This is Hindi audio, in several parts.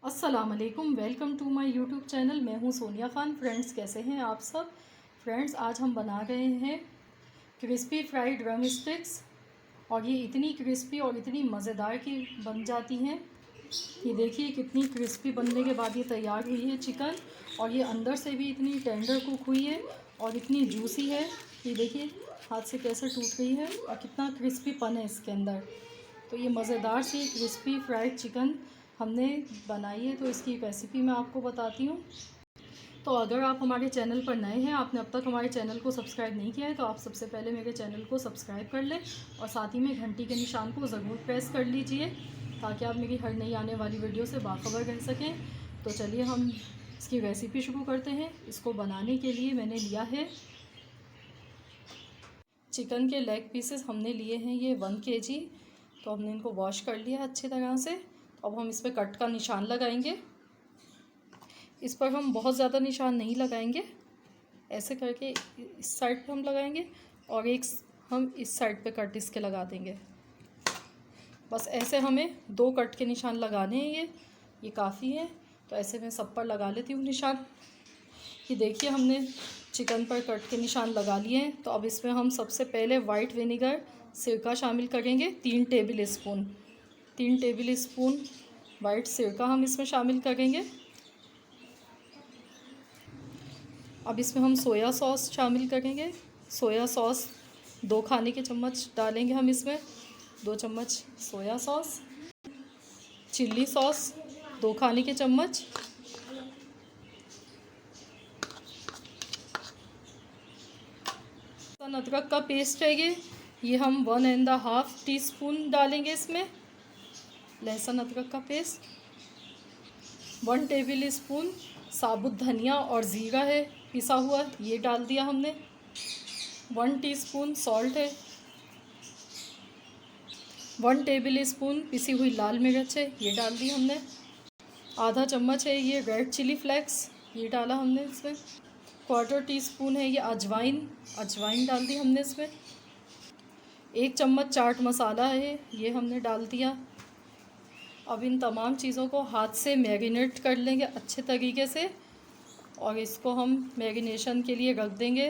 अस्सलाम वालेकुम, welcome to my YouTube channel. मैं हूं सोनिया ख़ान। फ्रेंड्स, कैसे हैं आप सब? फ्रेंड्स, आज हम बना रहे हैं क्रिस्पी फ्राइड ड्रम स्टिक्स और ये इतनी क्रिस्पी और इतनी मज़ेदार की बन जाती हैं। ये देखिए कितनी क्रिस्पी बनने के बाद ये तैयार हुई है चिकन, और ये अंदर से भी इतनी टेंडर कुक हुई है और इतनी जूसी है। ये देखिए हाथ से कैसे टूट गई है और कितना क्रिस्पीपन है इसके अंदर। तो ये मज़ेदार सी क्रिस्पी फ्राइड चिकन हमने बनाई है, तो इसकी रेसिपी मैं आपको बताती हूँ। तो अगर आप हमारे चैनल पर नए हैं, आपने अब तक हमारे चैनल को सब्सक्राइब नहीं किया है, तो आप सबसे पहले मेरे चैनल को सब्सक्राइब कर लें और साथ ही में घंटी के निशान को ज़रूर प्रेस कर लीजिए ताकि आप मेरी हर नई आने वाली वीडियो से बाखबर रह सकें। तो चलिए हम इसकी रेसिपी शुरू करते हैं। इसको बनाने के लिए मैंने लिया है चिकन के लेग पीसेस, हमने लिए हैं ये 1 kg। तो हमने इनको वॉश कर लिया अच्छी तरह से। अब हम इस पर कट का निशान लगाएंगे। इस पर हम बहुत ज़्यादा निशान नहीं लगाएंगे, ऐसे करके इस साइड पे हम लगाएंगे और एक हम इस साइड पे कट इसके लगा देंगे। बस ऐसे हमें 2 कट के निशान लगाने हैं, ये काफ़ी है। तो ऐसे मैं सब पर लगा लेती हूँ निशान। ये देखिए हमने चिकन पर कट के निशान लगा लिए हैं। तो अब इसमें हम सबसे पहले वाइट विनेगर सिरका शामिल करेंगे। 3 टेबल स्पून वाइट सिरका हम इसमें शामिल करेंगे। अब इसमें हम सोया सॉस शामिल करेंगे। सोया सॉस 2 खाने के चम्मच डालेंगे हम इसमें, 2 चम्मच सोया सॉस। चिल्ली सॉस 2 खाने के चम्मच। अदरक का पेस्ट है ये हम 1.5 टीस्पून डालेंगे इसमें। लहसुन अदरक का पेस्ट 1 टेबल स्पून। साबुत धनिया और ज़ीरा है पिसा हुआ, ये डाल दिया हमने। 1 टीस्पून सॉल्ट है। 1 टेबल स्पून पिसी हुई लाल मिर्च है, ये डाल दी हमने। आधा चम्मच है ये रेड चिली फ्लेक्स, ये डाला हमने इसमें। 1/4 टीस्पून है ये अजवाइन डाल दी हमने इसमें। 1 चम्मच चाट मसाला है, ये हमने डाल दिया। अब इन तमाम चीज़ों को हाथ से मैरिनेट कर लेंगे अच्छे तरीके से और इसको हम मैरिनेशन के लिए रख देंगे।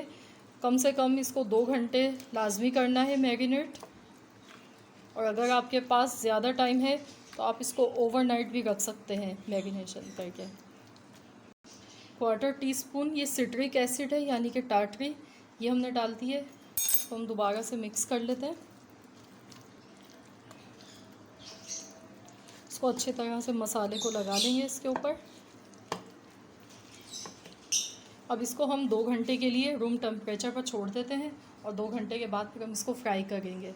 कम से कम इसको 2 घंटे लाजमी करना है मैरिनेट। और अगर आपके पास ज़्यादा टाइम है तो आप इसको ओवरनाइट भी रख सकते हैं मैरिनेशन करके। 1/4 टीस्पून ये सिट्रिक एसिड है यानी कि टाटरी, ये हमने डाल दी है। इसको हम दोबारा से मिक्स कर लेते हैं। इसको अच्छी तरह से मसाले को लगा लेंगे इसके ऊपर। अब इसको हम 2 घंटे के लिए रूम टेम्परेचर पर छोड़ देते हैं और 2 घंटे के बाद फिर हम इसको फ्राई करेंगे।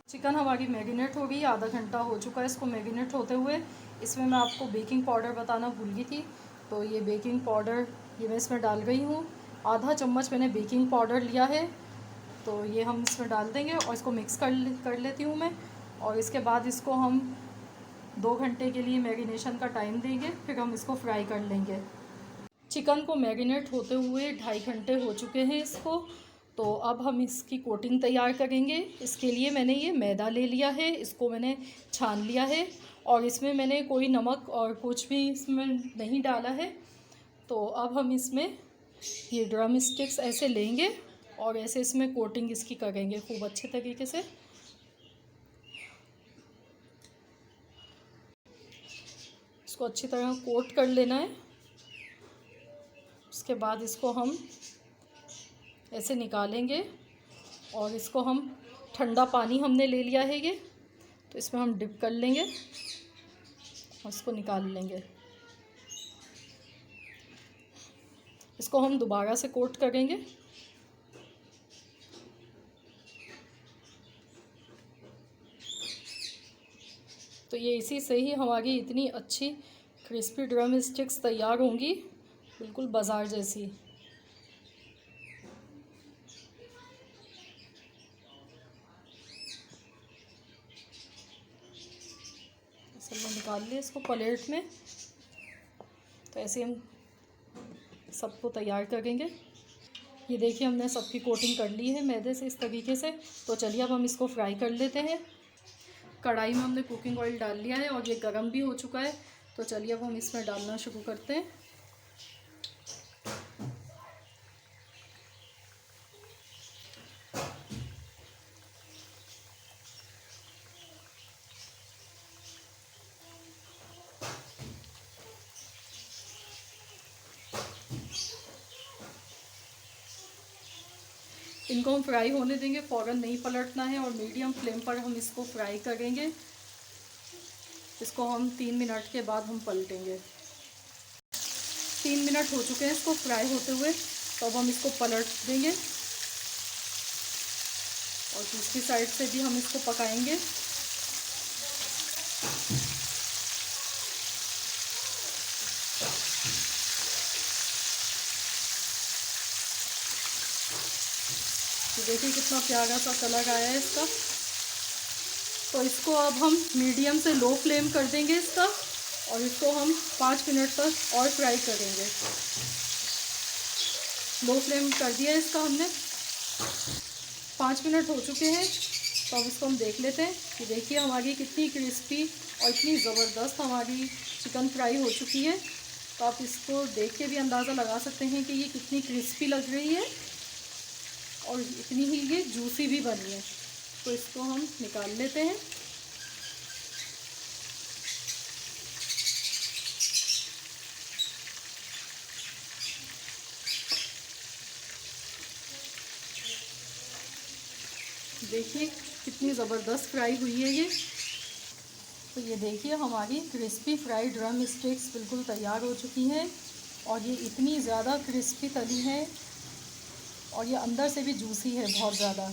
चिकन हमारी मैरिनेट हो गई, आधा घंटा हो चुका है इसको मैरिनेट होते हुए। इसमें मैं आपको बेकिंग पाउडर बताना भूल गई थी, तो ये बेकिंग पाउडर ये मैं इसमें डाल गई हूँ। आधा चम्मच मैंने बेकिंग पाउडर लिया है, तो ये हम इसमें डाल देंगे और इसको मिक्स कर लेती हूँ मैं। और इसके बाद इसको हम 2 घंटे के लिए मैरिनेशन का टाइम देंगे, फिर हम इसको फ्राई कर लेंगे। चिकन को मैरिनेट होते हुए 2.5 घंटे हो चुके हैं इसको। तो अब हम इसकी कोटिंग तैयार करेंगे। इसके लिए मैंने ये मैदा ले लिया है, इसको मैंने छान लिया है और इसमें मैंने कोई नमक और कुछ भी इसमें नहीं डाला है। तो अब हम इसमें ये ड्रम स्टिक्स ऐसे लेंगे और ऐसे इसमें कोटिंग इसकी करेंगे खूब अच्छे तरीके से। इसको अच्छी तरह कोट कर लेना है। उसके बाद इसको हम ऐसे निकालेंगे और इसको हम ठंडा पानी हमने ले लिया है ये, तो इसमें हम डिप कर लेंगे और इसको निकाल लेंगे। इसको हम दोबारा से कोट करेंगे। तो ये इसी से ही हमारी इतनी अच्छी क्रिस्पी ड्रम स्टिक्स तैयार होंगी, बिल्कुल बाज़ार जैसी। ऐसे मैं निकाल लिया इसको प्लेट में। तो ऐसे हम सबको तैयार करेंगे। ये देखिए हमने सबकी कोटिंग कर ली है मैदे से इस तरीके से। तो चलिए अब हम इसको फ्राई कर लेते हैं। कढ़ाई में हमने कुकिंग ऑयल डाल लिया है और ये गर्म भी हो चुका है। तो चलिए अब हम इसमें डालना शुरू करते हैं। इनको हम फ्राई होने देंगे, फ़ौरन नहीं पलटना है और मीडियम फ्लेम पर हम इसको फ्राई करेंगे। इसको हम 3 मिनट के बाद हम पलटेंगे। 3 मिनट हो चुके हैं इसको फ्राई होते हुए, तो अब हम इसको पलट देंगे और दूसरी साइड से भी हम इसको पकाएंगे। तो देखिए कितना प्यारा सा कलर आया है इसका। तो इसको अब हम मीडियम से लो फ्लेम कर देंगे इसका, और इसको हम 5 मिनट तक और फ्राई करेंगे। लो फ्लेम कर दिया है इसका हमने। 5 मिनट हो चुके हैं, तो अब इसको हम देख लेते हैं कि देखिए हमारी कितनी क्रिस्पी और इतनी ज़बरदस्त हमारी चिकन फ्राई हो चुकी है। तो आप इसको देख के भी अंदाज़ा लगा सकते हैं कि ये कितनी क्रिस्पी लग रही है और इतनी ही ये जूसी भी बनी है। तो इसको हम निकाल लेते हैं। देखिए कितनी ज़बरदस्त फ्राई हुई है ये। तो ये देखिए हमारी क्रिस्पी फ्राइड ड्रम स्टिक्स बिल्कुल तैयार हो चुकी हैं और ये इतनी ज़्यादा क्रिस्पी तली है और ये अंदर से भी जूसी है बहुत ज़्यादा।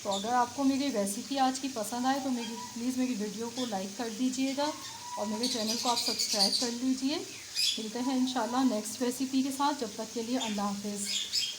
तो अगर आपको मेरी रेसिपी आज की पसंद आए तो प्लीज़ मेरी वीडियो को लाइक कर दीजिएगा और मेरे चैनल को आप सब्सक्राइब कर लीजिए। मिलते हैं इंशाल्लाह नेक्स्ट रेसिपी के साथ। जब तक के लिए अल्लाह हाफ़िज़।